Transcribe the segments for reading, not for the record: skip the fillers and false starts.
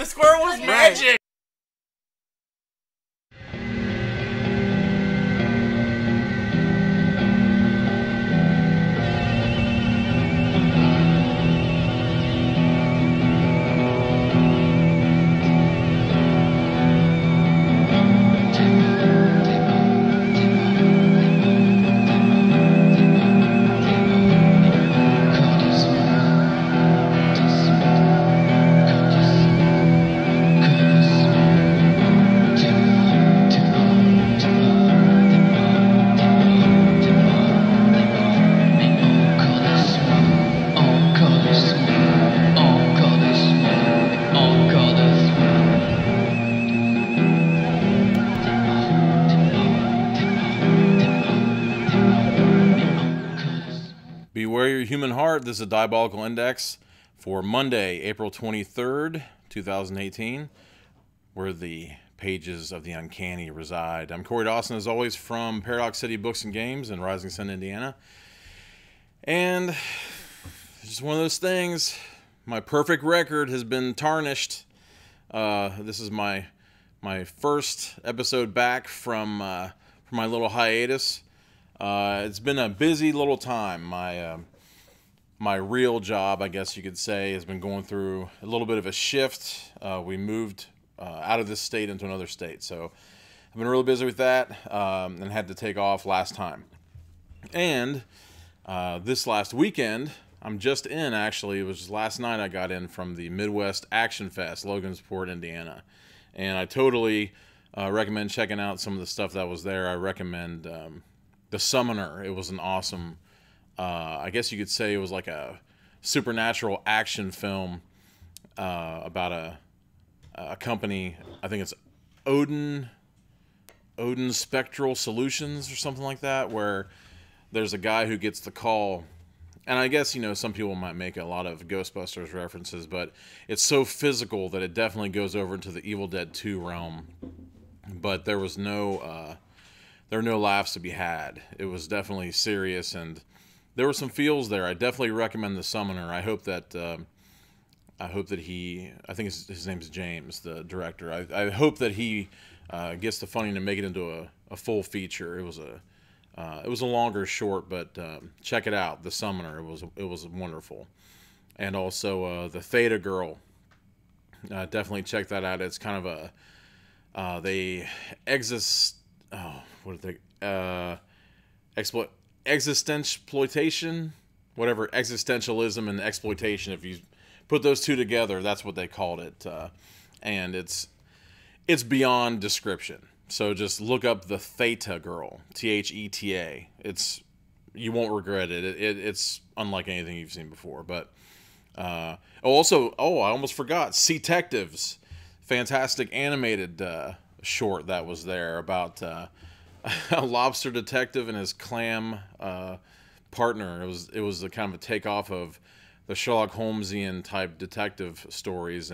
The squirrel was magic! Beware your human heart. This is a Diabolical Index for Monday, April 23rd, 2018, where the pages of the uncanny reside. I'm Corey Dawson, as always, from Paradox City Books and Games in Rising Sun, Indiana. And it's just one of those things. My perfect record has been tarnished. This is my first episode back from my little hiatus. It's been a busy little time. My real job, I guess you could say, has been going through a little bit of a shift. We moved out of this state into another state, so I've been really busy with that and had to take off last time. And this last weekend, I'm just in, actually. It was just last night I got in from the Midwest Action Fest, Logansport, Indiana. And I totally recommend checking out some of the stuff that was there. I recommend The Summoner. It was an awesome, I guess you could say it was like a supernatural action film about a company. I think it's Odin Spectral Solutions or something like that, where there's a guy who gets the call. And I guess, you know, some people might make a lot of Ghostbusters references, but it's so physical that it definitely goes over into the Evil Dead 2 realm. But there was no laughs to be had. It was definitely serious, and there were some feels there. I definitely recommend The Summoner. I hope that he, I think his name's James, the director. I hope that he gets the funding to make it into a full feature. It was a longer short, but check it out, The Summoner. It was wonderful. And also the Theta Girl. Definitely check that out. It's kind of existentialization, whatever, existentialism and exploitation. If you put those two together, that's what they called it. And it's beyond description. So just look up the Theta Girl, Theta. You won't regret it. It's unlike anything you've seen before. But I almost forgot, Detectives, fantastic animated short that was there about a lobster detective and his clam partner. It was a kind of a takeoff of the Sherlock Holmesian type detective stories,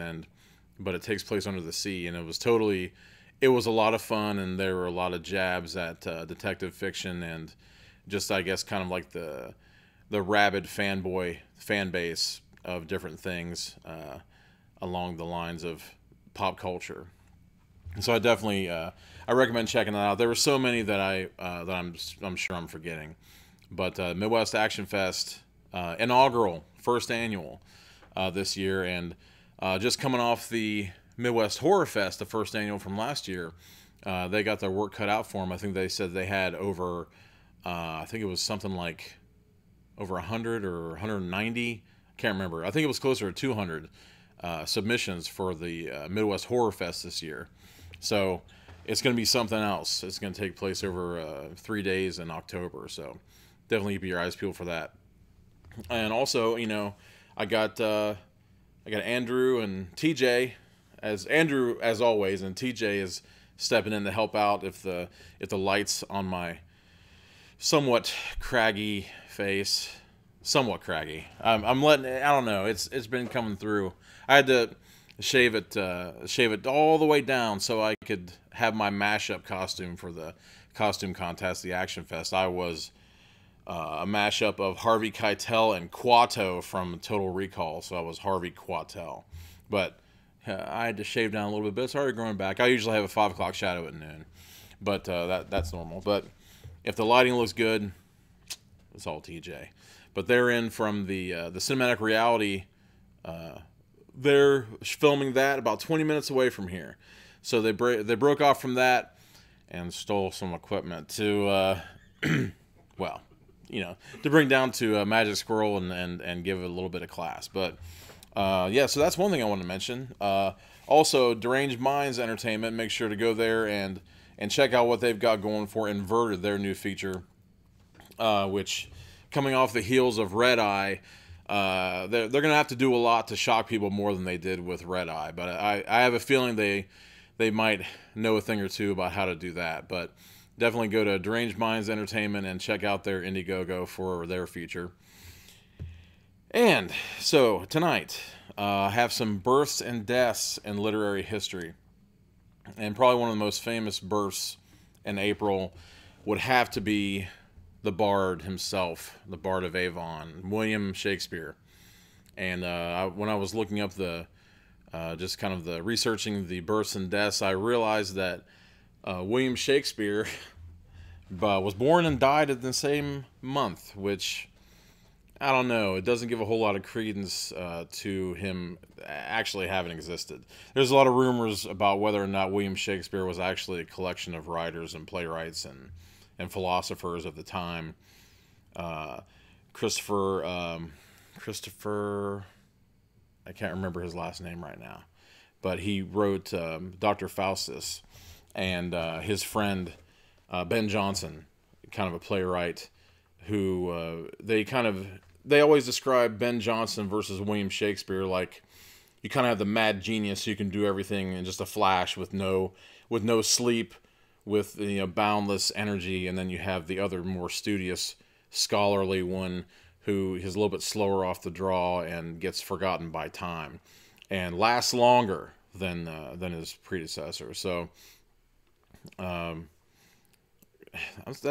but it takes place under the sea, and it was a lot of fun, and there were a lot of jabs at detective fiction and just, I guess, kind of like the rabid fanboy fan base of different things along the lines of pop culture. And so I definitely I recommend checking that out. There were so many that I'm sure I'm forgetting, but Midwest Action Fest inaugural, first annual this year, and just coming off the Midwest Horror Fest, the first annual from last year. They got their work cut out for them. I think they said they had over, I think it was something like over 100 or 190. I can't remember. I think it was closer to 200 submissions for the Midwest Horror Fest this year. So it's going to be something else. It's going to take place over 3 days in October. So definitely keep your eyes peeled for that. And also, you know, I got Andrew and TJ. As Andrew, as always, and TJ is stepping in to help out if the lights on my somewhat craggy face, somewhat craggy. I don't know. It's been coming through. I had to shave it all the way down so I could have my mashup costume for the costume contest, the Action Fest. I was a mashup of Harvey Keitel and Quato from Total Recall, so I was Harvey Quatel, but I had to shave down a little bit, but it's already growing back. I usually have a 5 o'clock shadow at noon, but that's normal. But if the lighting looks good, it's all TJ. But they're in from the cinematic reality. They're filming that about 20 minutes away from here, so they broke off from that and stole some equipment to well, to bring down to Magic Squirrel and give it a little bit of class. But yeah, so that's one thing I want to mention. Also, Deranged Minds Entertainment. Make sure to go there and check out what they've got going for Inverted, their new feature, which, coming off the heels of Red Eye, they're going to have to do a lot to shock people more than they did with Red Eye. But I have a feeling they might know a thing or two about how to do that. But definitely go to Deranged Minds Entertainment and check out their Indiegogo for their feature. And so tonight, I have some births and deaths in literary history. And probably one of the most famous births in April would have to be the Bard himself, the Bard of Avon, William Shakespeare. And when I was looking up just kind of the researching the births and deaths, I realized that William Shakespeare was born and died in the same month, which, I don't know, it doesn't give a whole lot of credence to him actually having existed. There's a lot of rumors about whether or not William Shakespeare was actually a collection of writers and playwrights and philosophers of the time. Christopher, I can't remember his last name right now, but he wrote Dr. Faustus, and his friend Ben Jonson, kind of a playwright, who they always describe Ben Jonson versus William Shakespeare like you kind of have the mad genius who can do everything in just a flash with no sleep, with boundless energy, and then you have the other more studious, scholarly one who is a little bit slower off the draw and gets forgotten by time, and lasts longer than his predecessor. So that's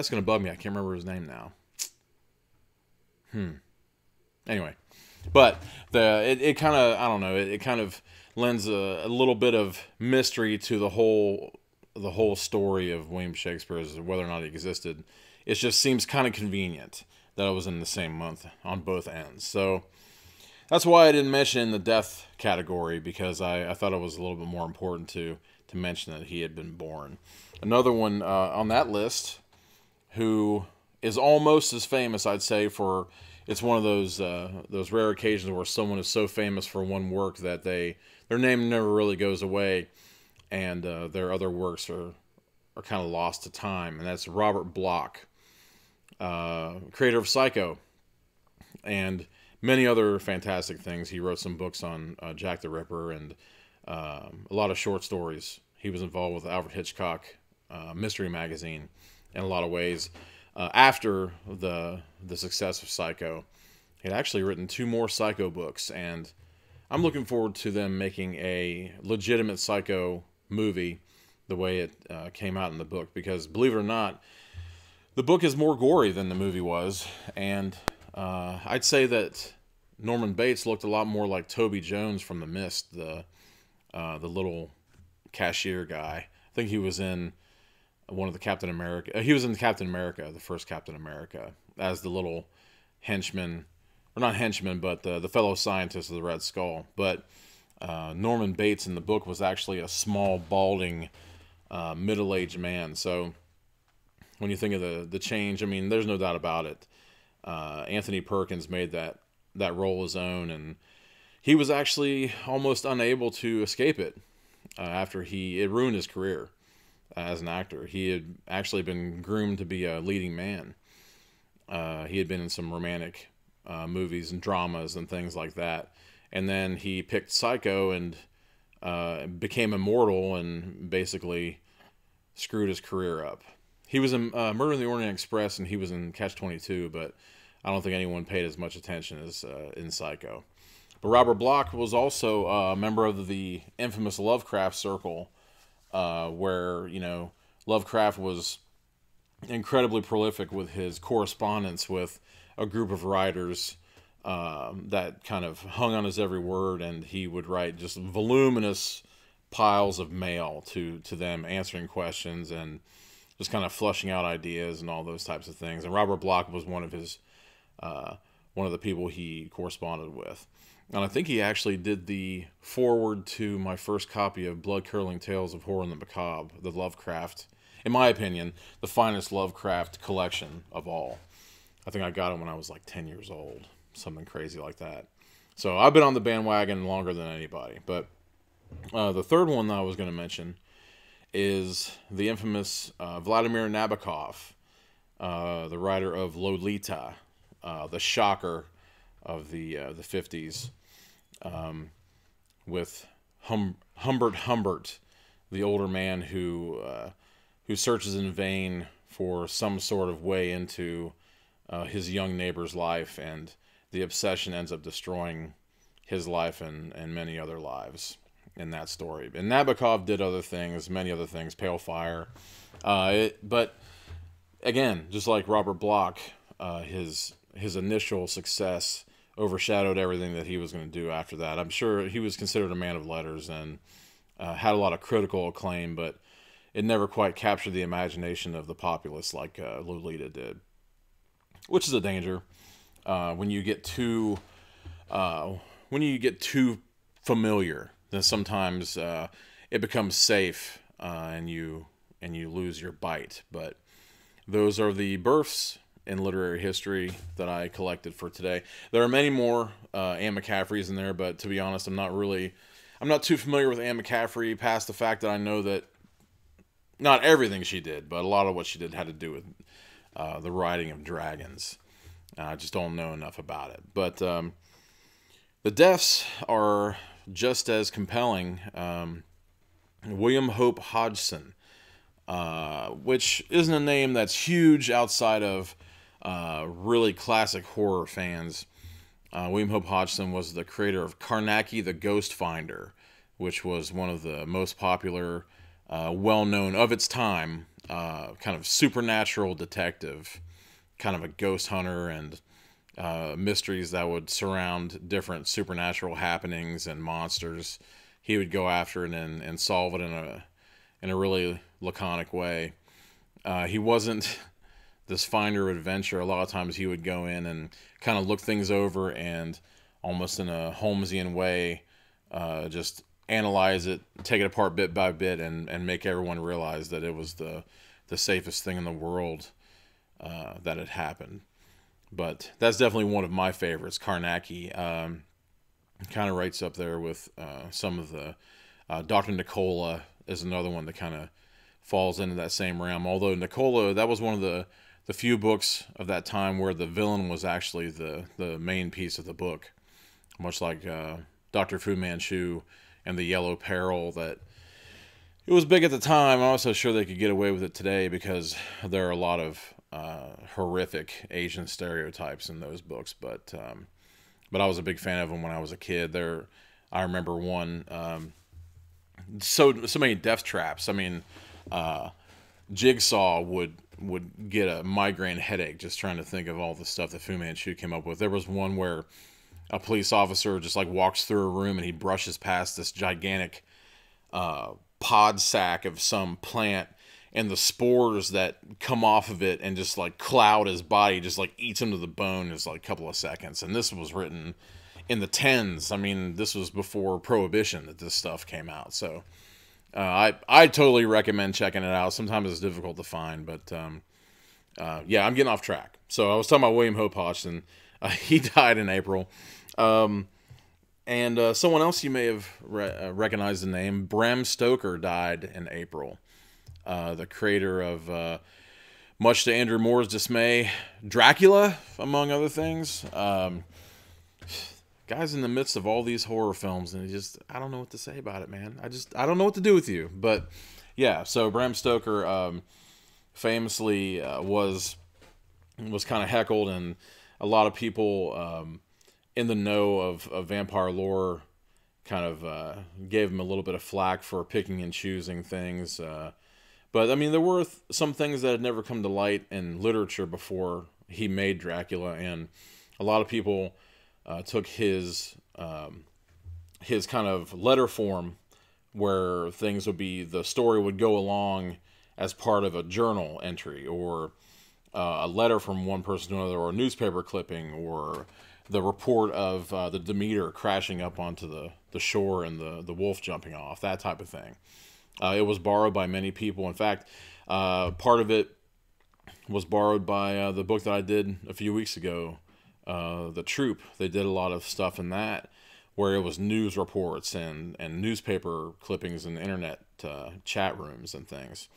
going to bug me. I can't remember his name now. Anyway, but it kind of, I don't know, it kind of lends a little bit of mystery to the whole story of William Shakespeare, as whether or not he existed. It just seems kind of convenient that it was in the same month on both ends. So that's why I didn't mention in the death category, because I thought it was a little bit more important to mention that he had been born. Another one on that list, who is almost as famous, I'd say, for, it's one of those rare occasions where someone is so famous for one work that their name never really goes away, and their other works are kind of lost to time. And that's Robert Bloch, creator of Psycho and many other fantastic things. He wrote some books on Jack the Ripper and a lot of short stories. He was involved with Alfred Hitchcock Mystery Magazine in a lot of ways. After the success of Psycho, he had actually written 2 more Psycho books, and I'm looking forward to them making a legitimate Psycho movie the way it came out in the book, because believe it or not, the book is more gory than the movie was, and I'd say that Norman Bates looked a lot more like Toby Jones from The Mist, the little cashier guy. I think he was in one of the Captain America. He was in Captain America, the first Captain America, as the little henchman, or not henchman, but the fellow scientist of the Red Skull. But Norman Bates in the book was actually a small, balding, middle-aged man. So when you think of the change, I mean, there's no doubt about it. Anthony Perkins made that role his own, and he was actually almost unable to escape it after it ruined his career as an actor. He had actually been groomed to be a leading man. He had been in some romantic movies and dramas and things like that. And then he picked Psycho and became immortal and basically screwed his career up. He was in Murder in the Orient Express, and he was in Catch-22, but I don't think anyone paid as much attention as in Psycho. But Robert Bloch was also a member of the infamous Lovecraft circle, where, Lovecraft was incredibly prolific with his correspondence with a group of writers that kind of hung on his every word, and he would write just voluminous piles of mail to them, answering questions and just kind of flushing out ideas and all those types of things. And Robert Bloch was one of the people he corresponded with. And I think he actually did the foreword to my first copy of Blood-Curdling Tales of Horror and the Macabre, the Lovecraft, in my opinion, the finest Lovecraft collection of all. I think I got it when I was like 10 years old, something crazy like that. So I've been on the bandwagon longer than anybody. But the third one that I was going to mention is the infamous Vladimir Nabokov, the writer of Lolita, the shocker of the 50s, with Humbert Humbert, the older man who searches in vain for some sort of way into his young neighbor's life, and the obsession ends up destroying his life and many other lives in that story. And Nabokov did other things, many other things, Pale Fire. But again, just like Robert Bloch, his initial success overshadowed everything that he was going to do after that. I'm sure he was considered a man of letters and had a lot of critical acclaim, but it never quite captured the imagination of the populace like Lolita did, which is a danger when you get too familiar. Then sometimes it becomes safe and you lose your bite. But those are the births in literary history that I collected for today. There are many more Anne McCaffreys in there, but to be honest, I'm not too familiar with Anne McCaffrey past the fact that I know that not everything she did, but a lot of what she did had to do with the riding of dragons. I just don't know enough about it. But the deaths are just as compelling. William Hope Hodgson, which isn't a name that's huge outside of really classic horror fans. William Hope Hodgson was the creator of Carnacki the Ghost Finder, which was one of the most popular, well-known of its time, kind of supernatural detective, kind of a ghost hunter, and mysteries that would surround different supernatural happenings and monsters. He would go after it and solve it in a really laconic way. He wasn't this finder of adventure. A lot of times he would go in and kind of look things over and almost in a Holmesian way just analyze it, take it apart bit by bit, and make everyone realize that it was the safest thing in the world that had happened. But that's definitely one of my favorites. Carnacki kind of rates up there with some of the Dr. Nicola is another one that kind of falls into that same realm. Although Nicola, that was one of the few books of that time where the villain was actually the main piece of the book, much like Dr. Fu Manchu and the Yellow Peril. That it was big at the time. I'm also sure they could get away with it today because there are a lot of horrific Asian stereotypes in those books. But I was a big fan of them when I was a kid. I remember one. So many death traps. I mean, Jigsaw would get a migraine headache just trying to think of all the stuff that Fu Manchu came up with. There was one where a police officer just like walks through a room and he brushes past this gigantic pod sack of some plant, and the spores that come off of it and just like cloud his body, just like eats him to the bone in like a couple of seconds. And this was written in the 10s. I mean, this was before Prohibition that this stuff came out. So I totally recommend checking it out. Sometimes it's difficult to find, but yeah, I'm getting off track. So I was talking about William Hope Hodgson. He died in April. And someone else you may have recognized the name, Bram Stoker, died in April. The creator of, much to Andrew Moore's dismay, Dracula, among other things. Guy's in the midst of all these horror films, and I don't know what to say about it, man. I don't know what to do with you. But yeah, so Bram Stoker famously was kind of heckled, and a lot of people in the know of vampire lore kind of gave him a little bit of flack for picking and choosing things. But I mean, there were some things that had never come to light in literature before he made Dracula, and a lot of people took his kind of letter form, where things would be, the story would go along as part of a journal entry, or a letter from one person to another, or a newspaper clipping, or the report of the Demeter crashing up onto the shore and the wolf jumping off, that type of thing. It was borrowed by many people. In fact, part of it was borrowed by the book that I did a few weeks ago, The Troop. They did a lot of stuff in that, where it was news reports and newspaper clippings and internet chat rooms and things.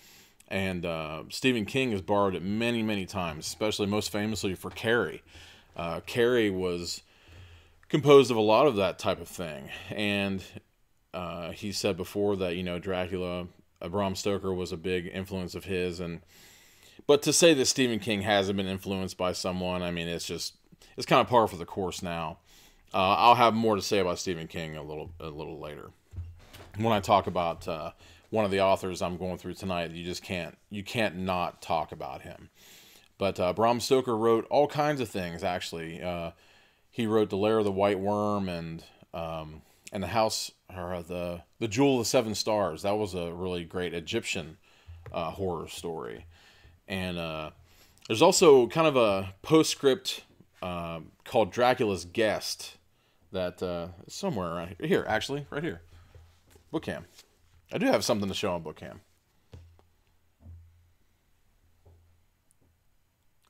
And Stephen King has borrowed it many, many times, especially most famously for Carrie. Carrie was composed of a lot of that type of thing. And he said before that, you know, Dracula, Bram Stoker was a big influence of his. But to say that Stephen King hasn't been influenced by someone, I mean, it's kind of par for the course now. I'll have more to say about Stephen King a little later, when I talk about one of the authors I'm going through tonight. You can't not talk about him. But Bram Stoker wrote all kinds of things. Actually, he wrote The Lair of the White Worm and the House, or the Jewel of the Seven Stars. That was a really great Egyptian horror story. And there's also kind of a postscript called Dracula's Guest that is somewhere around here. Actually, right here. Bookcam. I do have something to show on Bookcam.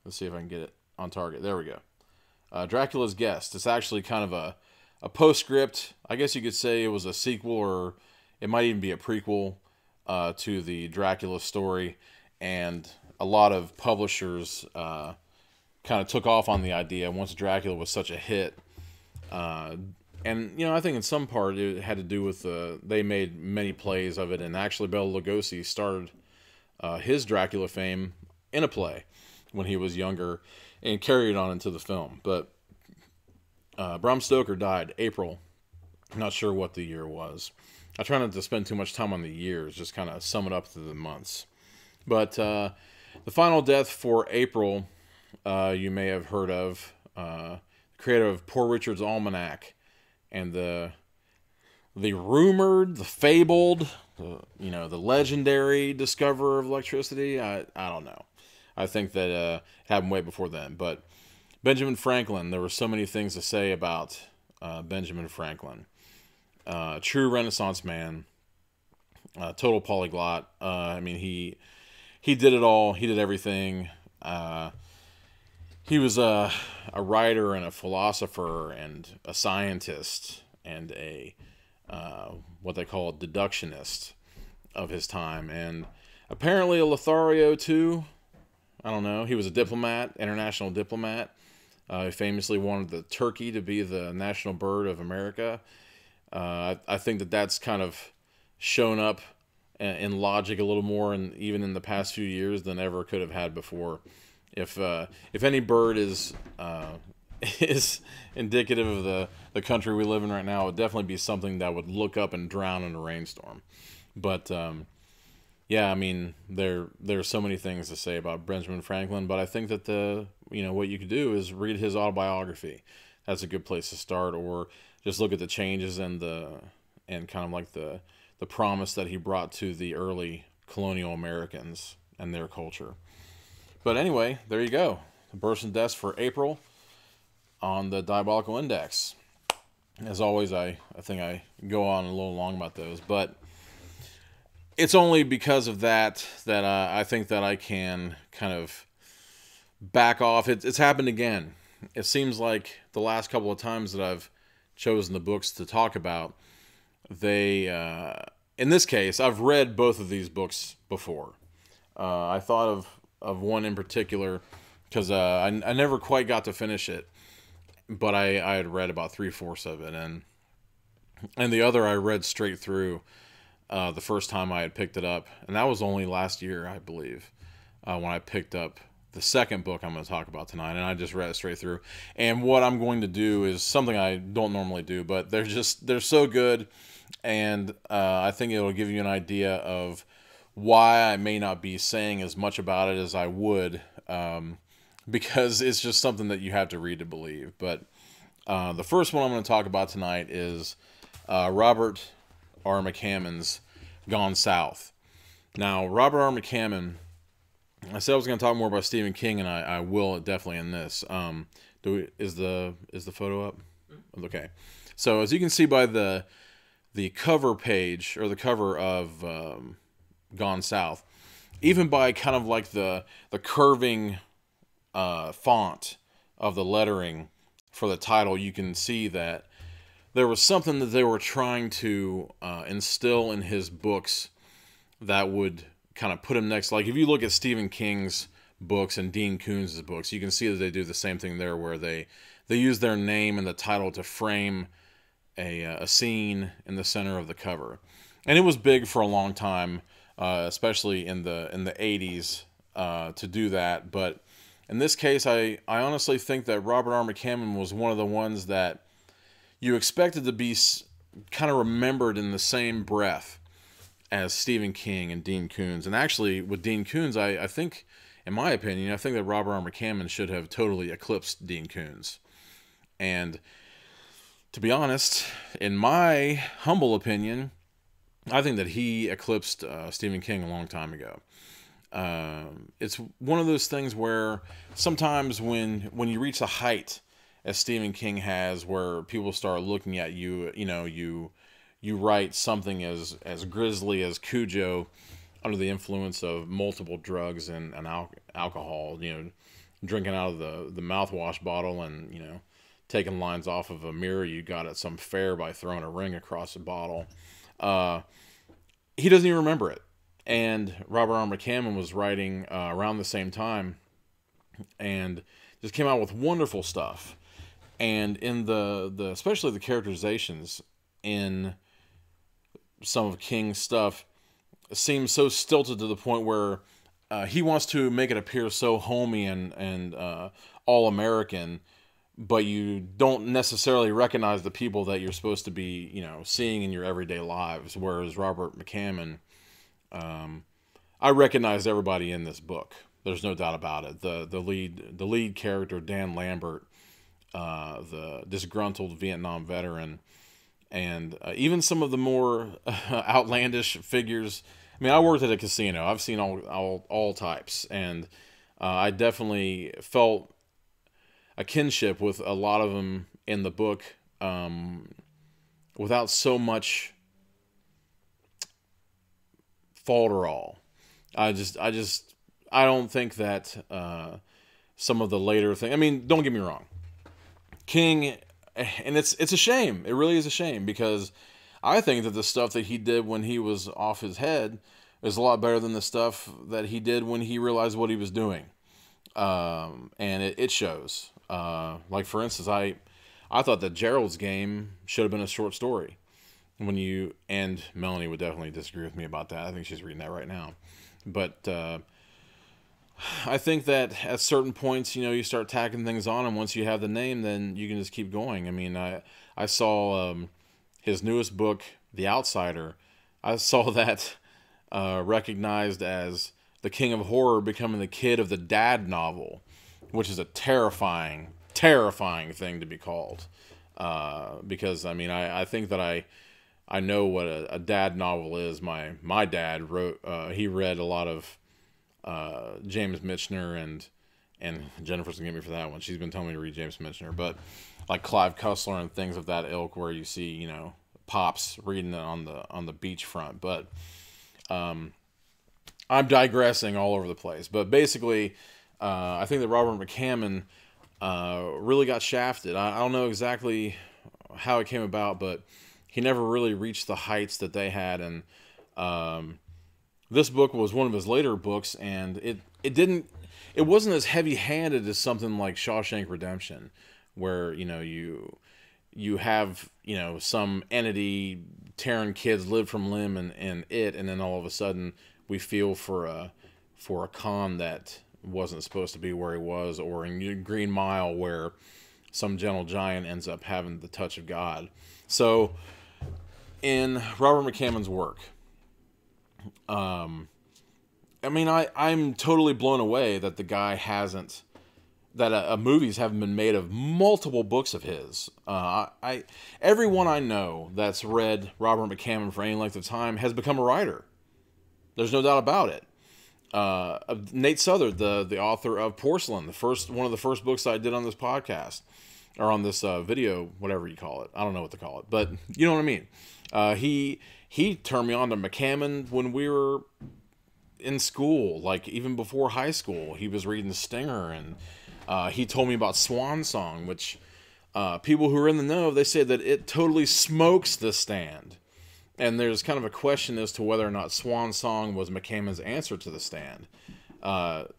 Let's see if I can get it on target. There we go. Dracula's Guest. It's actually kind of a postscript. I guess you could say it was a sequel, or it might even be a prequel to the Dracula story. And a lot of publishers kind of took off on the idea once Dracula was such a hit. And, you know, I think in some part it had to do with they made many plays of it, and actually Bela Lugosi started his Dracula fame in a play when he was younger and carried on into the film. But Bram Stoker died April. I'm not sure what the year was. I try not to spend too much time on the years, just kind of sum it up to the months. But the final death for April, you may have heard of, the creator of Poor Richard's Almanac, and the rumored, the fabled, the legendary discoverer of electricity. I don't know. I think that it happened way before then. But Benjamin Franklin, there were so many things to say about Benjamin Franklin. True Renaissance man, total polyglot. I mean, he did it all. He did everything. He was a writer and a philosopher and a scientist and a what they call a deductionist of his time, and apparently a Lothario too. I don't know. He was a diplomat, international diplomat. He famously wanted the turkey to be the national bird of America. I think that that's kind of shown up in logic a little more, and even in the past few years, than ever could have had before. If any bird is indicative of the country we live in right now, it would definitely be something that would look up and drown in a rainstorm. But yeah, I mean, there's so many things to say about Benjamin Franklin, but I think that what you could do is read his autobiography. That's a good place to start, or just look at the changes and kind of like the promise that he brought to the early colonial Americans and their culture. But anyway, there you go. The births and deaths for April on the Diabolical Index. As always, I think I go on a little long about those, but it's only because of that I think that I can kind of back off. It's happened again. It seems like the last couple of times that I've chosen the books to talk about, in this case, I've read both of these books before. I thought of one in particular because I never quite got to finish it, but I had read about 3/4 of it, and the other I read straight through the first time I had picked it up, and that was only last year, I believe, when I picked up the second book I'm going to talk about tonight, and I just read it straight through. And what I'm going to do is something I don't normally do, but they're so good, and I think it'll give you an idea of why I may not be saying as much about it as I would, because it's just something that you have to read to believe. But The first one I'm going to talk about tonight is Robert R. McCammon's Gone South. Now, Robert R. McCammon, I said I was going to talk more about Stephen King, and I will definitely in this. Is the photo up? Okay. So as you can see by the cover page, or the cover of Gone South, even by kind of like the curving font of the lettering for the title, you can see that there was something that they were trying to instill in his books that would kind of put him next. Like if you look at Stephen King's books and Dean Koontz' books, you can see that they do the same thing there, where they use their name and the title to frame a scene in the center of the cover. And it was big for a long time, especially in the 80s, to do that. But in this case, I honestly think that Robert R. McCammon was one of the ones that you expected to be kind of remembered in the same breath as Stephen King and Dean Koontz. And actually, with Dean Koontz, I think, in my opinion, I think that Robert R. McCammon should have totally eclipsed Dean Koontz. And to be honest, in my humble opinion, I think that he eclipsed Stephen King a long time ago. It's one of those things where sometimes when you reach the height as Stephen King has, where people start looking at you, you write something as grisly as Cujo under the influence of multiple drugs and alcohol, drinking out of the mouthwash bottle and, taking lines off of a mirror you got at some fair by throwing a ring across a bottle. He doesn't even remember it. And Robert R. McCammon was writing around the same time and just came out with wonderful stuff. And in the especially the characterizations in some of King's stuff seems so stilted to the point where he wants to make it appear so homey and all-American, but you don't necessarily recognize the people that you're supposed to be, seeing in your everyday lives. Whereas Robert McCammon, I recognized everybody in this book. There's no doubt about it. The lead character, Dan Lambert, the disgruntled Vietnam veteran, and even some of the more outlandish figures. I mean, I worked at a casino. I've seen all types, and I definitely felt a kinship with a lot of them in the book, without so much falderall. I don't think that some of the later things. I mean, don't get me wrong, King, and it's a shame. It really is a shame, because I think that the stuff that he did when he was off his head is a lot better than the stuff that he did when he realized what he was doing. And it shows. Like for instance, I thought that Gerald's Game should have been a short story. And Melanie would definitely disagree with me about that. I think she's reading that right now. But I think that at certain points, you start tacking things on, and once you have the name, then you can just keep going. I mean, I saw his newest book, The Outsider. I saw that recognized as the king of horror becoming the kid of the dad novel, which is a terrifying thing to be called. Because, I mean, I think that I know what a dad novel is. My dad wrote, he read a lot of James Michener, and Jennifer's gonna get me for that one. She's been telling me to read James Michener, but like Clive Cussler and things of that ilk, where you see, Pops reading it on the beachfront. But I'm digressing all over the place. But basically, I think that Robert McCammon really got shafted. I don't know exactly how it came about, but he never really reached the heights that they had. And this book was one of his later books, and it wasn't as heavy-handed as something like Shawshank Redemption, where you have some entity tearing kids limb from limb, and then all of a sudden we feel for a con that wasn't supposed to be where he was, or in Green Mile, where some gentle giant ends up having the touch of God. So in Robert McCammon's work, I mean, I'm totally blown away that the guy hasn't movies haven't been made of multiple books of his. Everyone I know that's read Robert McCammon for any length of time has become a writer. There's no doubt about it. Nate Southard, the author of Porcelain, one of the first books I did on this podcast, or on this video, whatever you call it. I don't know what to call it, but you know what I mean. He turned me on to McCammon when we were in school, like even before high school. He was reading Stinger, and he told me about Swan Song, which people who are in the know, they say that it totally smokes The Stand. And there's kind of a question as to whether or not Swan Song was McCammon's answer to The Stand,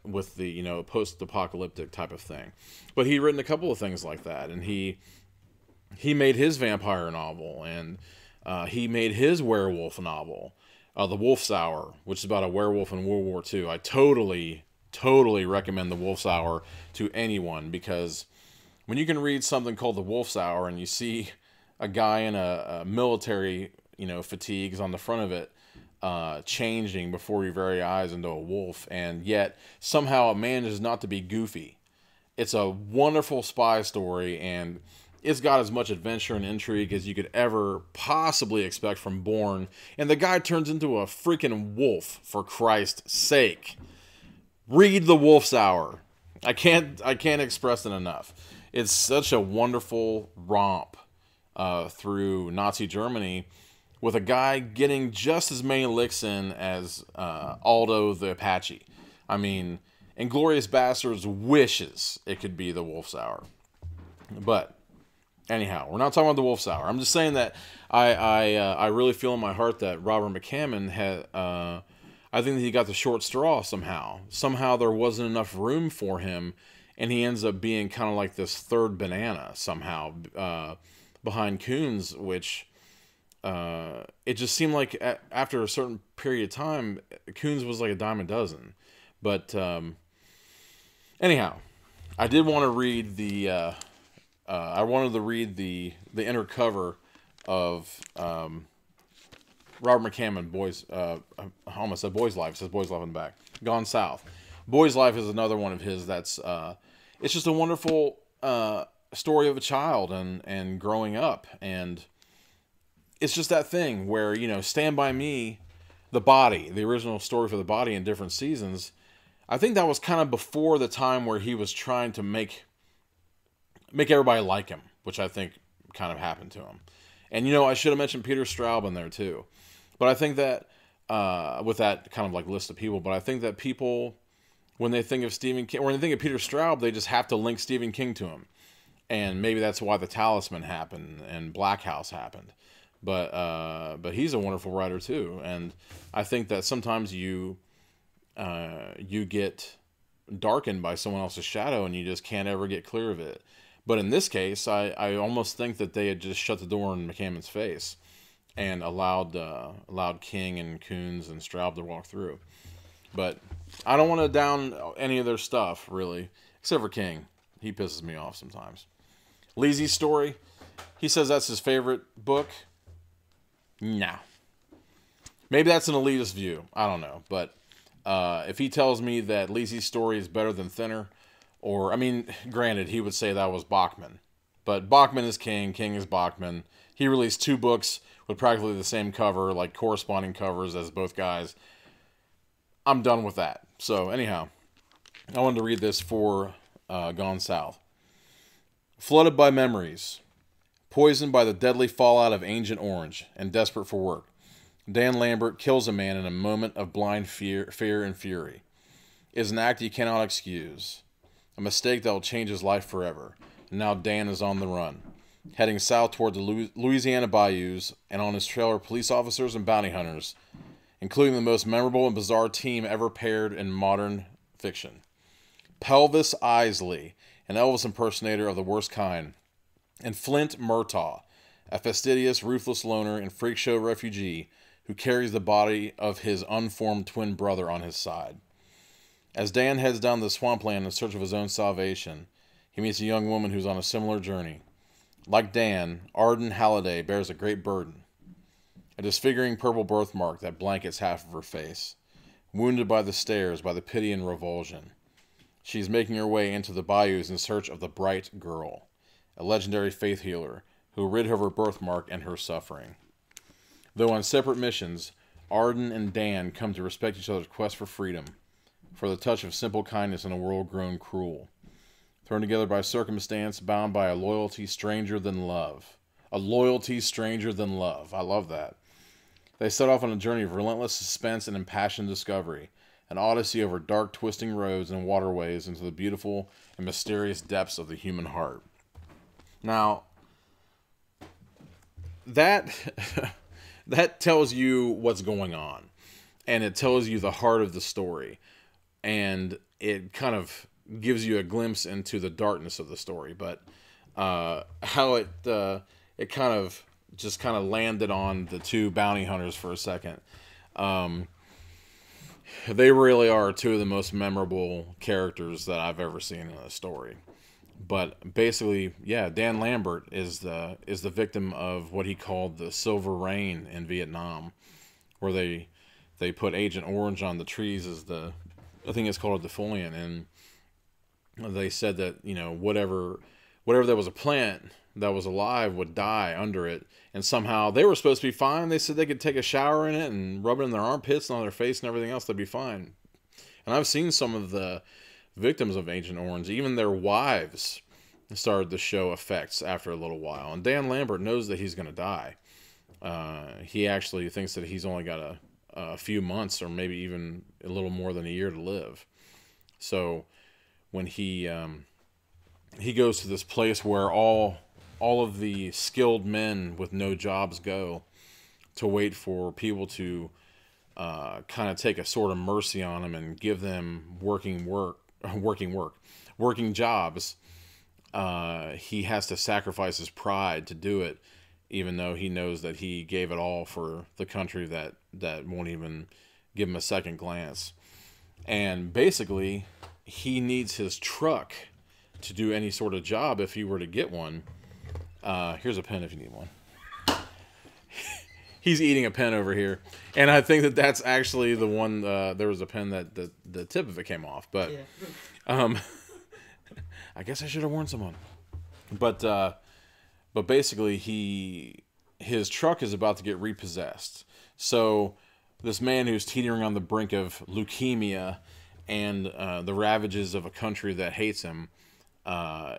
with the post-apocalyptic type of thing. But he'd written a couple of things like that, and he made his vampire novel, and he made his werewolf novel, The Wolf's Hour, which is about a werewolf in World War II. I totally recommend The Wolf's Hour to anyone, because when you can read something called The Wolf's Hour and you see a guy in a military fatigues on the front of it, changing before your very eyes into a wolf, and yet somehow it manages not to be goofy. It's a wonderful spy story, and it's got as much adventure and intrigue as you could ever possibly expect from Bourne, and the guy turns into a freaking wolf, for Christ's sake. Read The Wolf's Hour. I can't express it enough. It's such a wonderful romp through Nazi Germany, with a guy getting just as many licks in as Aldo the Apache. I mean, Inglourious Basterds wishes it could be The Wolf's Hour. But anyhow, we're not talking about The Wolf's Hour. I'm just saying that I really feel in my heart that Robert McCammon had, I think that he got the short straw somehow. Somehow there wasn't enough room for him, and he ends up being kind of like this third banana somehow behind Coons, which it just seemed like after a certain period of time, Coons was like a dime a dozen. But anyhow, I did want to read the inner cover of Robert McCammon, I almost said Boy's Life. It says Boy's Life on the back. Gone South. Boy's Life is another one of his that's it's just a wonderful story of a child and growing up, and it's just that thing where, Stand By Me, The Body, the original story for The Body in different seasons, I think that was kind of before the time where he was trying to make everybody like him, which I think kind of happened to him. And, I should have mentioned Peter Straub in there too. But I think that, with that kind of like list of people, but I think that people, when they think of Stephen King, or when they think of Peter Straub, they just have to link Stephen King to him. And maybe that's why The Talisman happened and Black House happened. But he's a wonderful writer too, and I think that sometimes you get darkened by someone else's shadow, and you just can't ever get clear of it. But in this case, I almost think that they had just shut the door in McCammon's face and allowed King and Coons and Straub to walk through. But I don't want to down any of their stuff really, except for King. He pisses me off sometimes. Leesy's Story, he says that's his favorite book. No. Maybe that's an elitist view. I don't know. But if he tells me that Leesy's Story is better than Thinner, granted, he would say that was Bachman. But Bachman is King. King is Bachman. He released 2 books with practically the same cover, like corresponding covers as both guys. I'm done with that. So anyhow, I wanted to read this for Gone South. Flooded by memories. Poisoned by the deadly fallout of Agent Orange, and desperate for work, Dan Lambert kills a man in a moment of blind fear and fury. It is an act he cannot excuse. A mistake that will change his life forever. And now Dan is on the run, heading south toward the Louisiana bayous, and on his trail are police officers and bounty hunters, including the most memorable and bizarre team ever paired in modern fiction. Pelvis Isley, an Elvis impersonator of the worst kind, and Flint Murtaugh, a fastidious, ruthless loner and freak show refugee who carries the body of his unformed twin brother on his side. As Dan heads down the swampland in search of his own salvation, he meets a young woman who's on a similar journey. Like Dan, Arden Halliday bears a great burden, a disfiguring purple birthmark that blankets half of her face, wounded by the stares, by the pity and revulsion. She's making her way into the bayous in search of the Bright Girl, a legendary faith healer who rid her of her birthmark and her suffering. Though on separate missions, Arden and Dan come to respect each other's quest for freedom, for the touch of simple kindness in a world grown cruel. Thrown together by circumstance, bound by a loyalty stranger than love. A loyalty stranger than love. I love that. They set off on a journey of relentless suspense and impassioned discovery, an odyssey over dark, twisting roads and waterways into the beautiful and mysterious depths of the human heart. Now, that that tells you what's going on, and it tells you the heart of the story, and it kind of gives you a glimpse into the darkness of the story. But how it kind of just landed on the two bounty hunters for a second. They really are two of the most memorable characters that I've ever seen in a story. But basically, yeah, Dan Lambert is the victim of what he called the Silver Rain in Vietnam, where they put Agent Orange on the trees as I think it's called a defoliant, and they said that, you know, whatever there was a plant that was alive would die under it, and somehow they were supposed to be fine. They said they could take a shower in it and rub it in their armpits and on their face and everything else, they'd be fine. And I've seen some of the victims of Agent Orange, even their wives, started to show effects after a little while. And Dan Lambert knows that he's going to die. He actually thinks that he's only got a few months or maybe even a little more than a year to live. So when he goes to this place where all of the skilled men with no jobs go to wait for people to kind of take a sort of mercy on him and give them working jobs, he has to sacrifice his pride to do it, even though he knows that he gave it all for the country that won't even give him a second glance. And basically, he needs his truck to do any sort of job if he were to get one. Here's a pen if you need one. He's eating a pen over here. And I think that that's actually the one, there was a pen that the tip of it came off. But yeah. I guess I should have worn some on. But basically, his truck is about to get repossessed. So this man who's teetering on the brink of leukemia and the ravages of a country that hates him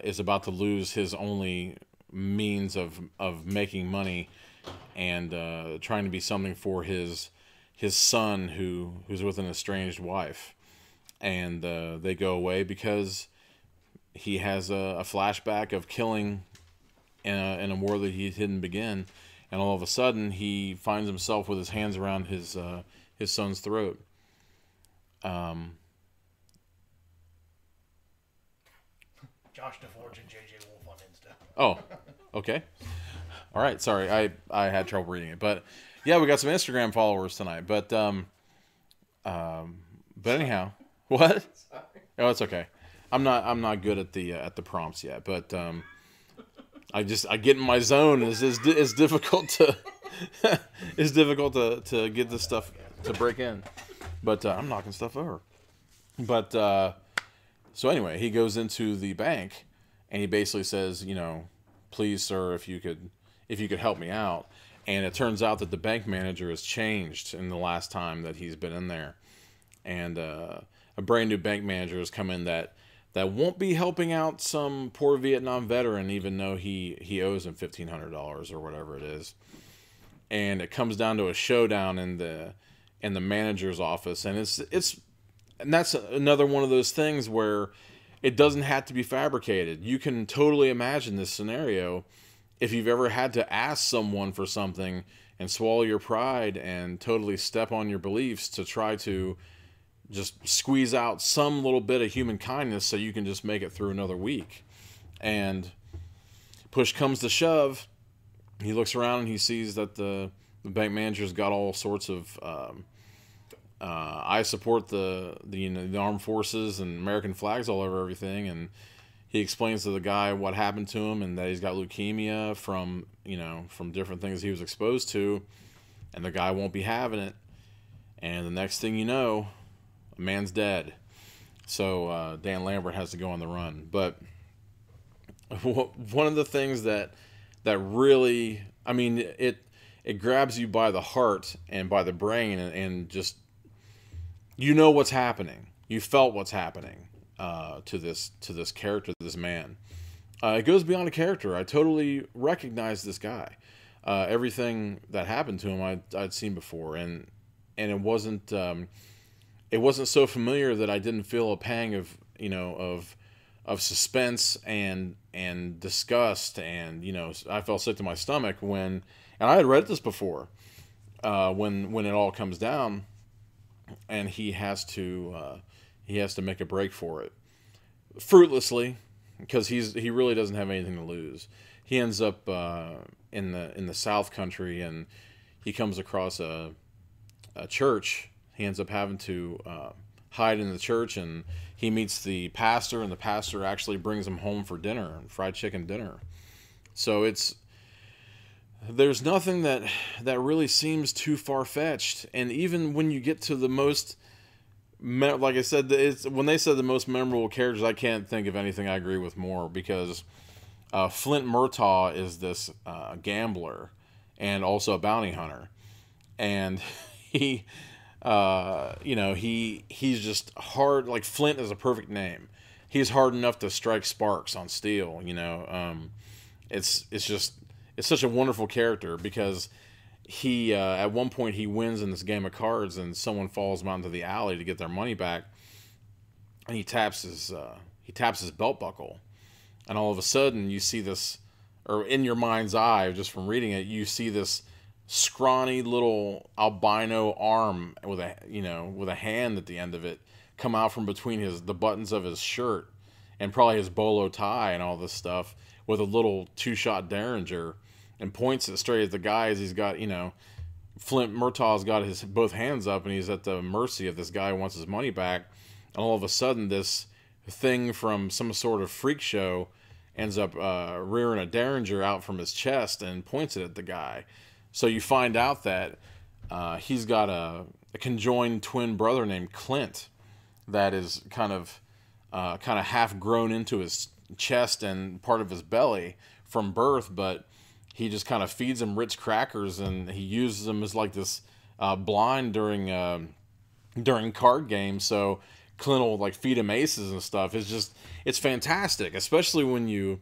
is about to lose his only means of making money and trying to be something for his son who's with an estranged wife. And they go away because he has a flashback of killing in a war that he didn't begin, and all of a sudden he finds himself with his hands around his son's throat. Josh DeForge and JJ Wolf on Insta. Oh, okay. All right, sorry, I had trouble reading it, but yeah, we got some Instagram followers tonight. But anyhow, what? Sorry. Oh, it's okay. I'm not good at the prompts yet, but I get in my zone. It's difficult to it's difficult to get this stuff to break in, but I'm knocking stuff over. But so anyway, he goes into the bank and he basically says, you know, please, sir, if you could help me out. And it turns out that the bank manager has changed in the last time that he's been in there, and a brand new bank manager has come in that won't be helping out some poor Vietnam veteran, even though he owes him $1,500 or whatever it is. And it comes down to a showdown in the manager's office, and and that's another one of those things where it doesn't have to be fabricated. You can totally imagine this scenario if you've ever had to ask someone for something and swallow your pride and totally step on your beliefs to try to just squeeze out some little bit of human kindness so you can just make it through another week. And push comes to shove, he looks around and he sees that the bank manager's got all sorts of I support the armed forces and American flags all over everything, and he explains to the guy what happened to him and that he's got leukemia from different things he was exposed to, and the guy won't be having it. And the next thing you know, a man's dead. So Dan Lambert has to go on the run. But one of the things that really, I mean, it grabs you by the heart and by the brain, and just, you know what's happening. You felt what's happening to this character, this man. It goes beyond a character. I totally recognize this guy. Everything that happened to him, I'd seen before, and it wasn't so familiar that I didn't feel a pang of, of suspense and disgust, and I felt sick to my stomach when, and I had read this before, when it all comes down, and he has to make a break for it, fruitlessly, because he really doesn't have anything to lose. He ends up in the South Country, and he comes across a church. He ends up having to hide in the church, and he meets the pastor, and the pastor actually brings him home for dinner, fried chicken dinner. So there's nothing that really seems too far-fetched. And even when you get to the most, like I said, when they said the most memorable characters, I can't think of anything I agree with more, because Flint Murtaugh is this gambler and also a bounty hunter, and he's just hard. Like, Flint is a perfect name. He's hard enough to strike sparks on steel. It's such a wonderful character, because he at one point he wins in this game of cards, and someone follows him out into the alley to get their money back, and he taps his belt buckle, and all of a sudden you see this, or in your mind's eye, just from reading it, you see this scrawny little albino arm with a hand at the end of it come out from between the buttons of his shirt, and probably his bolo tie and all this stuff, with a little 2-shot Derringer, and points it straight at the guy as he's got, Flint Murtaugh's got his both hands up, and he's at the mercy of this guy who wants his money back. And all of a sudden, this thing from some sort of freak show ends up rearing a Derringer out from his chest and points it at the guy. So you find out that he's got a conjoined twin brother named Clint that is kind of half grown into his chest and part of his belly from birth, but he just kind of feeds him Ritz crackers, and he uses them as like this blind during card games. So Clint will like feed him aces and stuff. It's fantastic, especially when you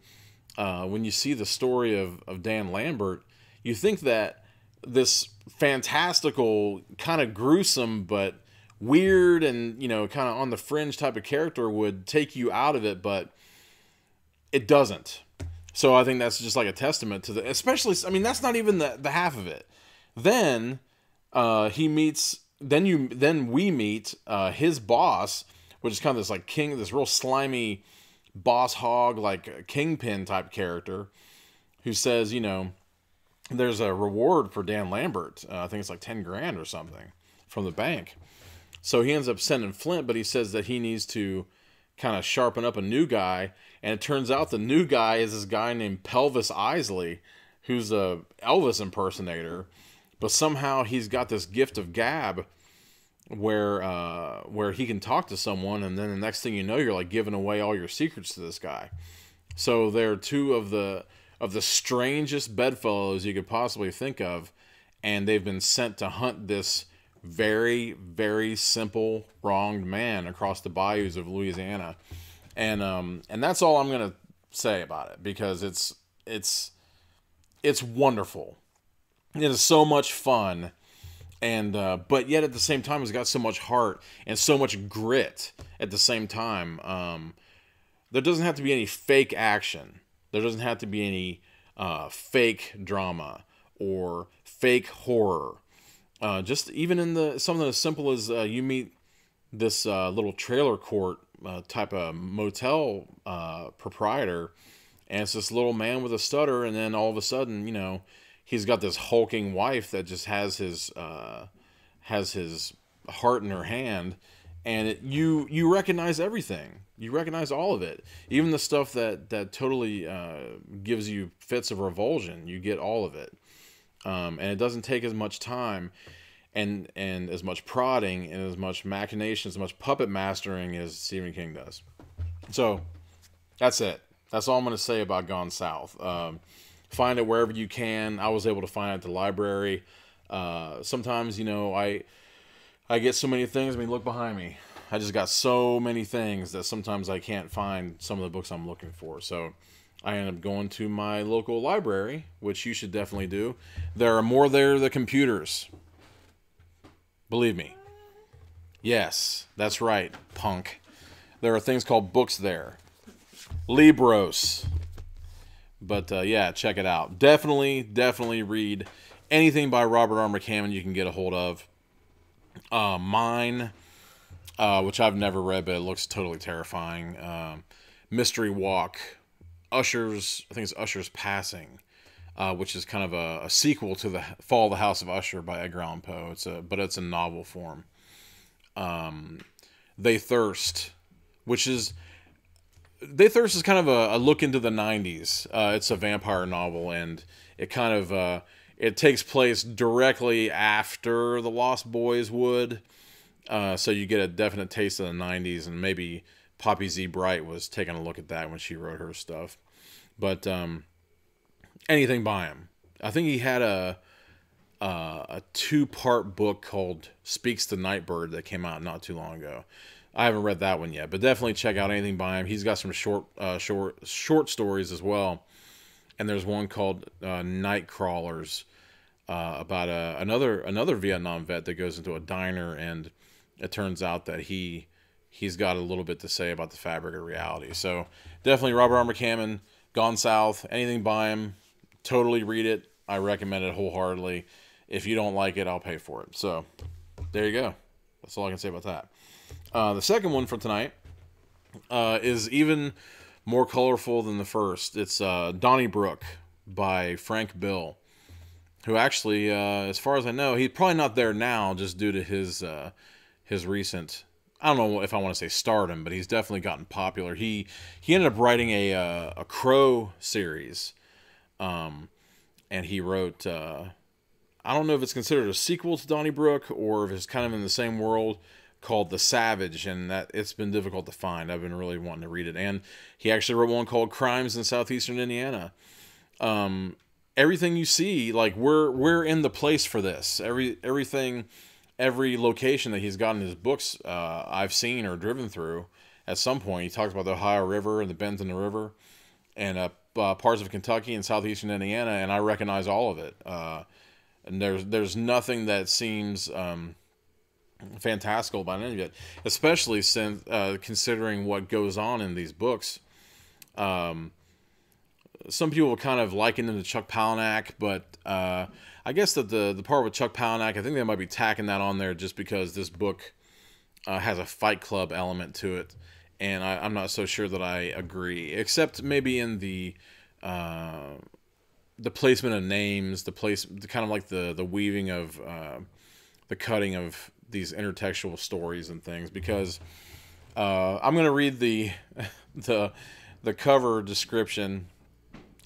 see the story of Dan Lambert. You think that this fantastical, kind of gruesome but weird and kind of on the fringe type of character would take you out of it, but it doesn't. So I think that's just like a testament to especially, I mean, that's not even the half of it. Then we meet his boss, which is kind of this like this real slimy boss hog, like kingpin type character, who says, there's a reward for Dan Lambert. I think it's like 10 grand or something from the bank. So he ends up sending Flint, but he says that he needs to kind of sharpen up a new guy. And it turns out the new guy is this guy named Pelvis Isley, who's a Elvis impersonator. But somehow he's got this gift of gab where he can talk to someone, and then the next thing you know, you're like giving away all your secrets to this guy. So they're two of the strangest bedfellows you could possibly think of, and they've been sent to hunt this very, very simple wronged man across the bayous of Louisiana. And that's all I'm gonna say about it, because it's wonderful. It is so much fun, and but yet at the same time, it's got so much heart and so much grit. At the same time, there doesn't have to be any fake action. There doesn't have to be any fake drama or fake horror. Just even in something as simple as you meet this little trailer court type of motel proprietor, and it's this little man with a stutter, and then all of a sudden, he's got this hulking wife that just has his heart in her hand, and you recognize everything. You recognize all of it, even the stuff that totally gives you fits of revulsion. You get all of it, and it doesn't take as much time. and as much prodding and as much machination, as much puppet mastering as Stephen King does. So that's it. That's all I'm going to say about Gone South. Find it wherever you can. I was able to find it at the library. Sometimes, you know, I get so many things. I mean, look behind me. I just got so many things that sometimes I can't find some of the books I'm looking for. So I end up going to my local library, which you should definitely do. There are more there than computers. Believe me. Yes, that's right, punk. There are things called books there. Libros. But yeah, check it out. Definitely read anything by Robert R. McCammon you can get a hold of. Mine, which I've never read, but it looks totally terrifying. Mystery Walk. Usher's, I think it's Usher's Passing, which is kind of a sequel to the Fall of the House of Usher by Edgar Allan Poe. But it's in novel form. They Thirst, They Thirst is kind of a look into the 90s. It's a vampire novel, and it kind of it takes place directly after The Lost Boys would. So you get a definite taste of the 90s, and maybe Poppy Z. Bright was taking a look at that when she wrote her stuff. But anything by him. I think he had a 2-part book called Speaks the Nightbird that came out not too long ago. I haven't read that one yet, but definitely check out anything by him. He's got some short stories as well. And there's one called Night Crawlers, about another Vietnam vet that goes into a diner, and it turns out that he's got a little bit to say about the fabric of reality. So definitely Robert R. McCammon, Gone South, anything by him, totally read it. I recommend it wholeheartedly. If you don't like it, I'll pay for it. So there you go. That's all I can say about that. The second one for tonight is even more colorful than the first. It's Donnybrook by Frank Bill, who actually, as far as I know, he's probably not there now just due to his recent, I don't know if I want to say stardom, but he's definitely gotten popular. He ended up writing a Crow series, and he wrote, I don't know if it's considered a sequel to Donnybrook or if it's kind of in the same world, called The Savage, and that it's been difficult to find. I've been really wanting to read it. And he actually wrote one called Crimes in Southeastern Indiana. Everything you see, like we're in the place for this. Everything, every location that he's got in his books, I've seen or driven through at some point. He talks about the Ohio River and the bends in the river, and parts of Kentucky and southeastern Indiana, and I recognize all of it. And there's nothing that seems fantastical about any of it, especially since considering what goes on in these books. Some people kind of liken him to Chuck Palahniuk, but I guess that the part with Chuck Palahniuk, I think they might be tacking that on there just because this book has a Fight Club element to it, and I'm not so sure that I agree, except maybe in the placement of names, kind of like the weaving of the cutting of these intertextual stories and things, because I'm going to read the cover description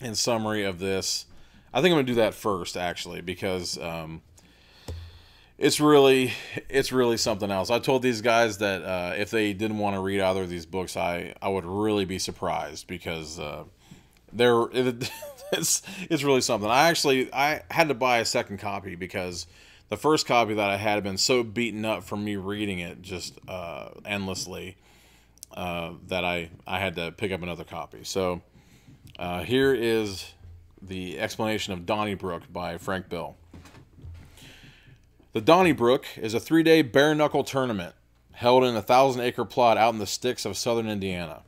and summary of this. I think I'm going to do that first, actually, because it's really something else. I told these guys that if they didn't want to read either of these books, I would really be surprised, because it's really something. I had to buy a second copy because the first copy that I had been so beaten up from me reading it just endlessly that I had to pick up another copy. So here is the explanation of Donnybrook by Frank Bill. The Donnybrook is a 3-day bare-knuckle tournament held in a 1,000-acre plot out in the sticks of southern Indiana.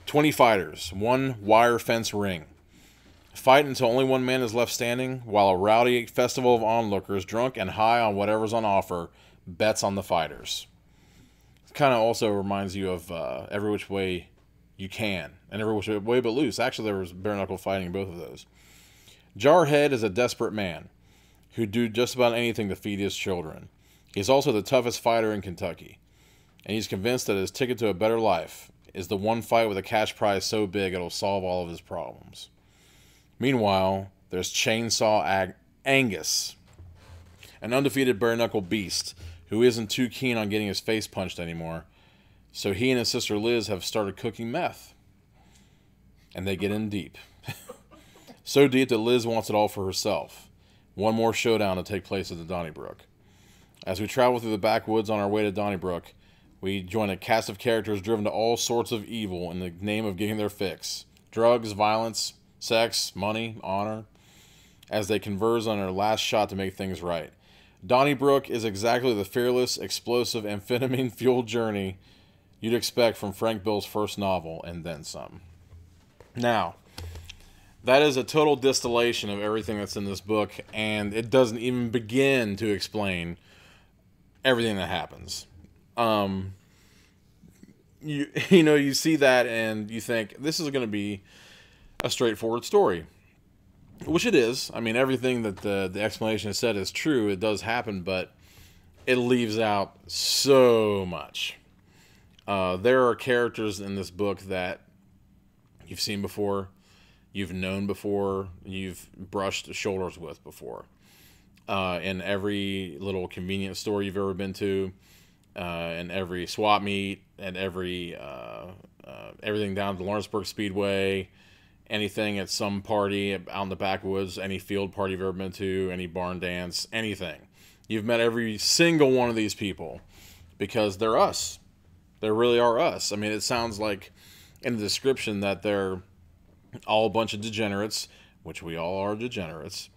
20 fighters, 1 wire fence ring. Fight until only 1 man is left standing, while a rowdy festival of onlookers, drunk and high on whatever's on offer, bets on the fighters. It kind of also reminds you of Every Which Way You Can, and Every Which Way But Loose. Actually, there was bare-knuckle fighting in both of those. Jarhead is a desperate man who'd do just about anything to feed his children. He's also the toughest fighter in Kentucky, and he's convinced that his ticket to a better life is the one fight with a cash prize so big it'll solve all of his problems. Meanwhile, there's Chainsaw Angus, an undefeated bare-knuckle beast who isn't too keen on getting his face punched anymore. So he and his sister Liz have started cooking meth. And they get in deep. So deep that Liz wants it all for herself. One more showdown to take place at the Donnybrook. As we travel through the backwoods on our way to Donnybrook, we join a cast of characters driven to all sorts of evil in the name of getting their fix. Drugs, violence, sex, money, honor, as they converge on their last shot to make things right. Donnybrook is exactly the fearless, explosive, amphetamine-fueled journey you'd expect from Frank Bill's first novel, and then some. Now, that is a total distillation of everything that's in this book, and it doesn't even begin to explain everything that happens. You see that and you think this is going to be a straightforward story, which it is. I mean, everything that the explanation has said is true. It does happen, but it leaves out so much. There are characters in this book that you've seen before, you've known before, you've brushed shoulders with before. In every little convenience store you've ever been to, in every swap meet, and everything down at the Lawrenceburg Speedway, anything at some party out in the backwoods, any field party you've ever been to, any barn dance, anything. You've met every single one of these people because they're us. They really are us. I mean, it sounds like in the description that they're all a bunch of degenerates, which we all are degenerates,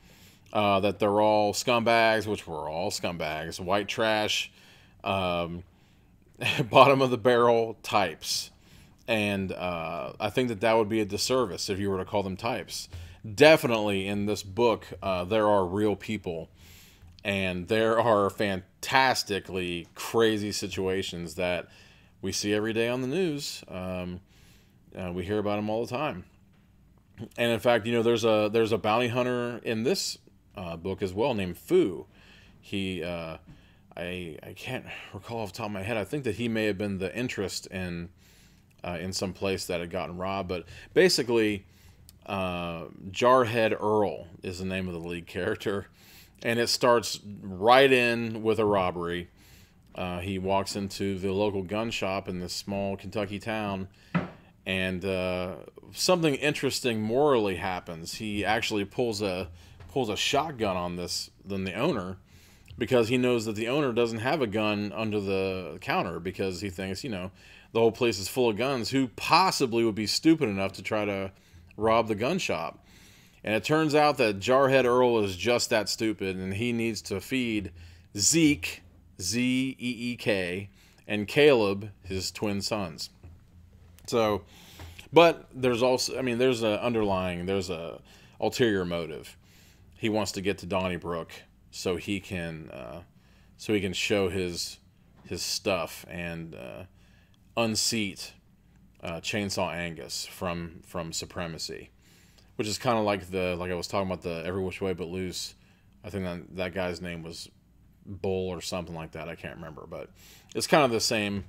that they're all scumbags, which we're all scumbags, white trash, bottom of the barrel types. And I think that would be a disservice if you were to call them types. Definitely in this book, there are real people, and there are fantastically crazy situations that we see every day on the news. We hear about them all the time. And in fact, there's a bounty hunter in this book as well named Fu. He, I can't recall off the top of my head. I think that he may have been the interest in some place that had gotten robbed. But basically, Jarhead Earl is the name of the lead character, and it starts right in with a robbery. He walks into the local gun shop in this small Kentucky town, and something interesting morally happens. He actually pulls a shotgun on the owner, because he knows that the owner doesn't have a gun under the counter, because he thinks, the whole place is full of guns. Who possibly would be stupid enough to try to rob the gun shop? And it turns out that Jarhead Earl is just that stupid, and he needs to feed Zeke, Z-E-E-K, and Caleb, his twin sons. So, but there's also, there's a ulterior motive. He wants to get to Donnybrook so he can show his stuff and unseat Chainsaw Angus from Supremacy, which is kind of like I was talking about, the Every Which Way But Loose. I think that guy's name was Bull or something like that. I can't remember, but it's kind of the same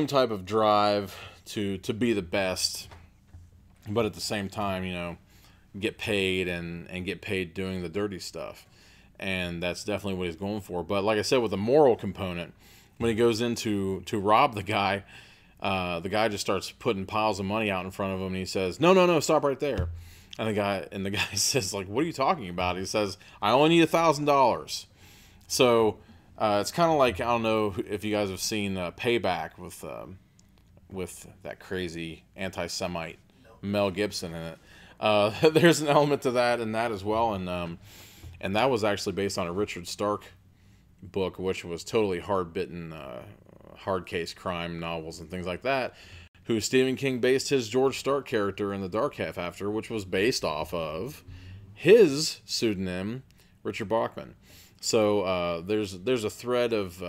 type of drive to be the best, but at the same time, get paid and get paid doing the dirty stuff. And that's definitely what he's going for. But like I said, with the moral component, when he goes in to rob the guy just starts putting piles of money out in front of him, and he says, no, stop right there. And the guy says, like, what are you talking about? He says, I only need $1,000. So it's kind of like, I don't know if you guys have seen Payback with that crazy anti-Semite Mel Gibson in it. There's an element to that in that as well, and that was actually based on a Richard Stark book, which was totally hard-bitten, hard case crime novels and things like that, who Stephen King based his George Stark character in The Dark Half after, which was based off of his pseudonym, Richard Bachman. So there's a thread of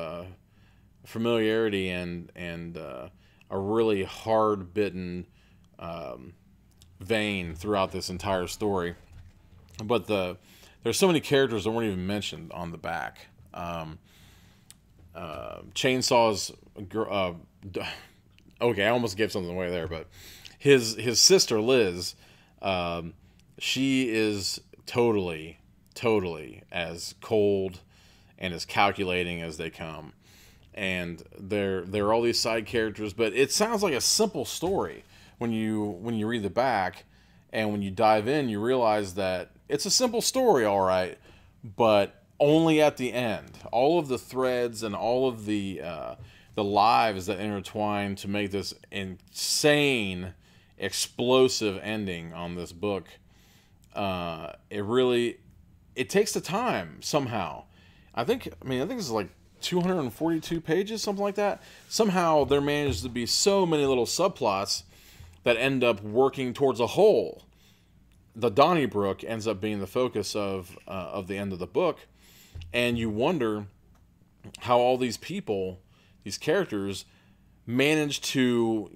familiarity and a really hard-bitten vein throughout this entire story. But there's so many characters that weren't even mentioned on the back. Chainsaw's okay, I almost gave something away there, but his sister Liz, she is totally totally as cold and as calculating as they come. And there are all these side characters, but it sounds like a simple story when you read the back, and when you dive in, you realize that it's a simple story, all right, but only at the end. All of the threads and all of the lives that intertwine to make this insane, explosive ending on this book. It takes the time somehow. I think it's like 242 pages, something like that. Somehow there manages to be so many little subplots that end up working towards a whole. The Donnybrook ends up being the focus of the end of the book, and you wonder how all these people, these characters, manage to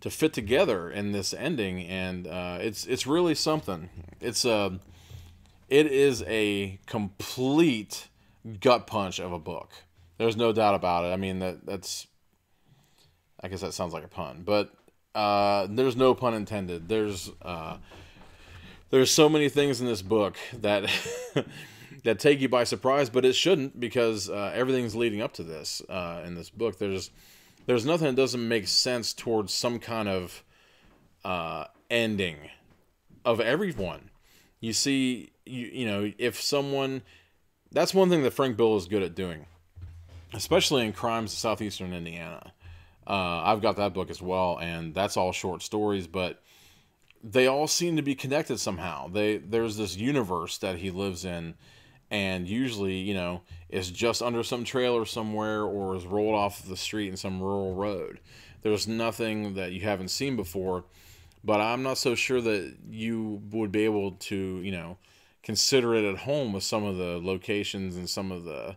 to fit together in this ending, and it's really something. It is a complete gut punch of a book. There's no doubt about it. I mean, that's I guess that sounds like a pun, but there's no pun intended. There's so many things in this book that that take you by surprise, but it shouldn't, because everything's leading up to this in this book. There's nothing that doesn't make sense towards some kind of ending of everyone. You see, if someone... That's one thing that Frank Bill is good at doing, especially in Crimes of Southeastern Indiana. I've got that book as well, and that's all short stories, but they all seem to be connected somehow. There's this universe that he lives in, and usually, is just under some trailer somewhere or is rolled off the street in some rural road. There's nothing that you haven't seen before, but I'm not so sure that you would be able to, consider it at home with some of the locations and some of the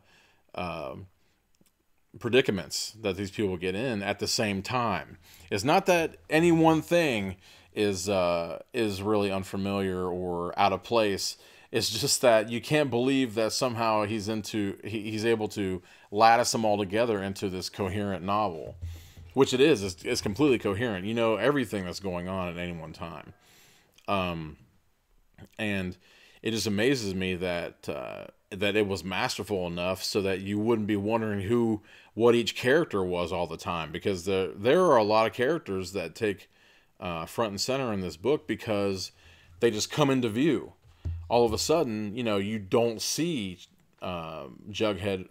predicaments that these people get in at the same time. It's not that any one thing is really unfamiliar or out of place. It's just that you can't believe that somehow he's able to lattice them all together into this coherent novel, which it is. It's completely coherent. You know everything that's going on at any one time, and it just amazes me that it was masterful enough so that you wouldn't be wondering what each character was all the time, because there are a lot of characters that take front and center in this book because they just come into view. All of a sudden, you don't see Jarhead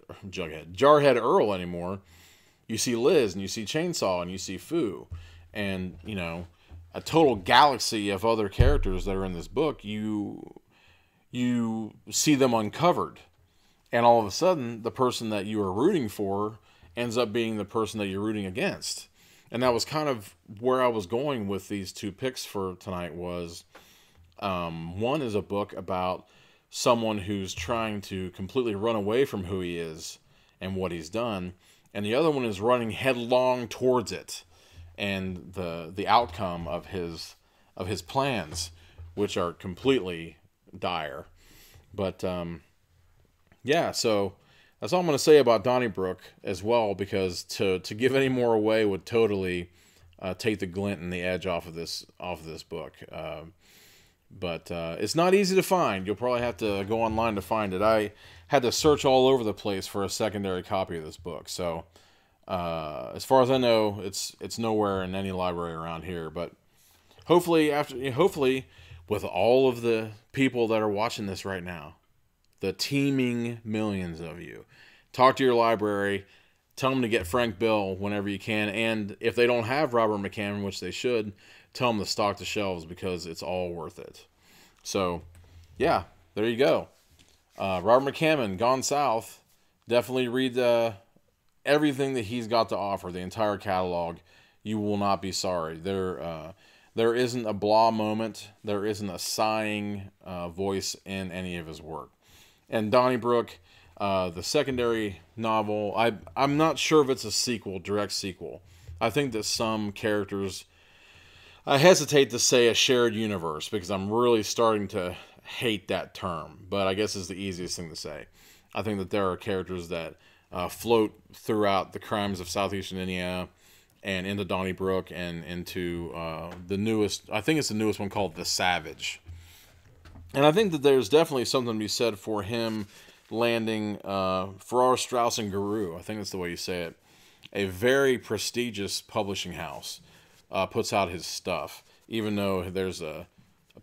Earl anymore. You see Liz, and you see Chainsaw, and you see Fu, and a total galaxy of other characters that are in this book. You see them uncovered, and all of a sudden, the person that you are rooting for ends up being the person that you're rooting against. And that was kind of where I was going with these two picks for tonight. Was one is a book about someone who's trying to completely run away from who he is and what he's done, and the other one is running headlong towards it and the outcome of his plans, which are completely dire. But yeah, so that's all I'm going to say about Donnybrook as well, because to give any more away would totally take the glint and the edge off of this book. But it's not easy to find. You'll probably have to go online to find it. I had to search all over the place for a secondary copy of this book. So as far as I know, it's nowhere in any library around here. But hopefully with all of the people that are watching this right now, the teeming millions of you, talk to your library, tell them to get Frank Bill whenever you can, and if they don't have Robert McCammon, which they should, tell them to stock the shelves, because it's all worth it. So, yeah, there you go. Robert McCammon, Gone South. Definitely read everything that he's got to offer, the entire catalog. You will not be sorry. There isn't a blah moment. There isn't a sighing voice in any of his work. And Donnybrook, the secondary novel, I'm not sure if it's a direct sequel. I think that some characters... I hesitate to say a shared universe, because I'm really starting to hate that term, but I guess it's the easiest thing to say. I think that there are characters that float throughout the Crimes of Southeastern Indiana and into Donnybrook and into the newest, I think it's the newest one, called The Savage. And I think that there's definitely something to be said for him landing Farrar, Straus and Giroux. I think that's the way you say it. A very prestigious publishing house puts out his stuff, even though there's a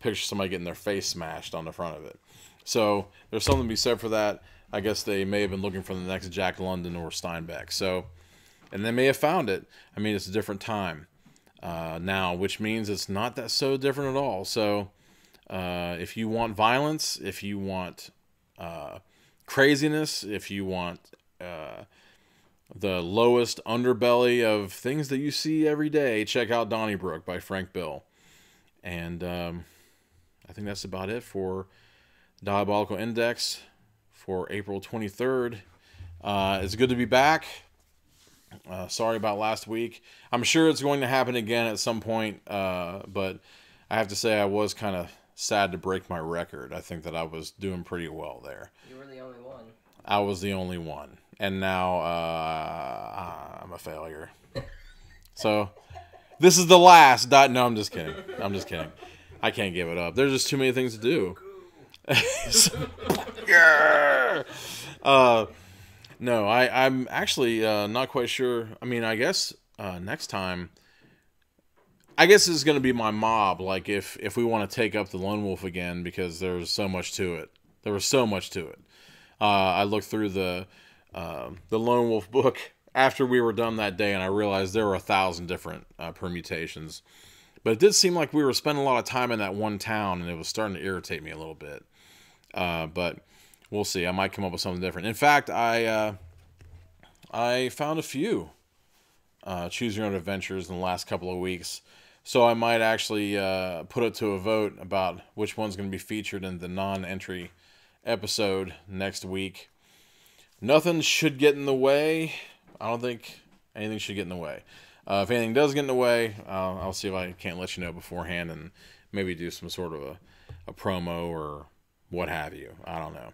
picture of somebody getting their face smashed on the front of it. So there's something to be said for that. I guess they may have been looking for the next Jack London or Steinbeck. So, and they may have found it. I mean, it's a different time now, which means it's not that so different at all. So if you want violence, if you want craziness, if you want the lowest underbelly of things that you see every day, check out Donnybrook by Frank Bill. And I think that's about it for Diabolical Index for April 23rd. It's good to be back. Sorry about last week. I'm sure it's going to happen again at some point, but I have to say I was kind of sad to break my record. I think that I was doing pretty well there. You were the only one. I was the only one. And now I'm a failure. So this is the last. No, I'm just kidding. I'm just kidding. I can't give it up. There's just too many things to do. No, I'm actually not quite sure. I mean, I guess next time, I guess it's going to be my mob. Like if we want to take up the Lone Wolf again, because there's so much to it. There was so much to it. I looked through the Lone Wolf book after we were done that day, and I realized there were 1,000 different permutations. But it did seem like we were spending a lot of time in that one town, and it was starting to irritate me a little bit. But we'll see. I might come up with something different. In fact, I found a few Choose Your Own Adventures in the last couple of weeks. So I might actually put it to a vote about which one's going to be featured in the non-entry episode next week. Nothing should get in the way. I don't think anything should get in the way. If anything does get in the way, I'll see if I can't let you know beforehand and maybe do some sort of a promo or what have you. I don't know.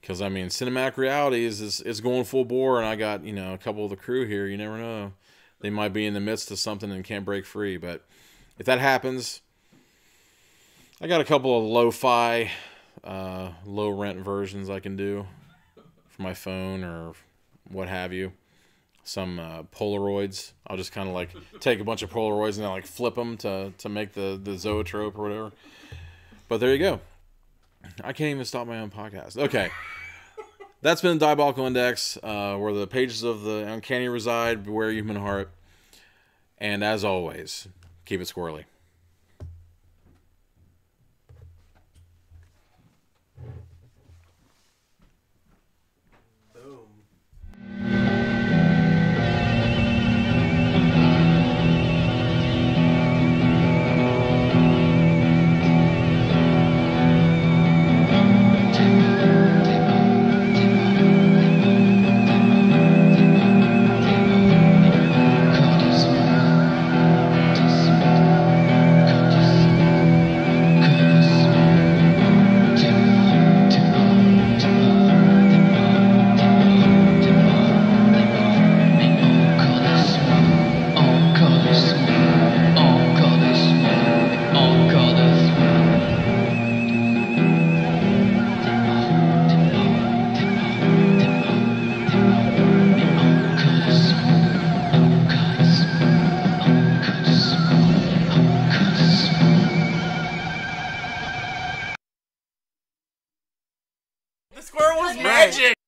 Because, I mean, Cinematic Realities is going full bore, and I got, a couple of the crew here. You never know. They might be in the midst of something and can't break free. But if that happens, I got a couple of lo-fi, low-rent versions I can do for my phone or what have you. Some Polaroids. I'll just kind of like take a bunch of Polaroids and then like flip them to make the zoetrope or whatever. But there you go. I can't even stop my own podcast. Okay. That's been Diabolical Index, where the pages of the uncanny reside, beware human heart. And as always, keep it squirrely. The squirrel was magic!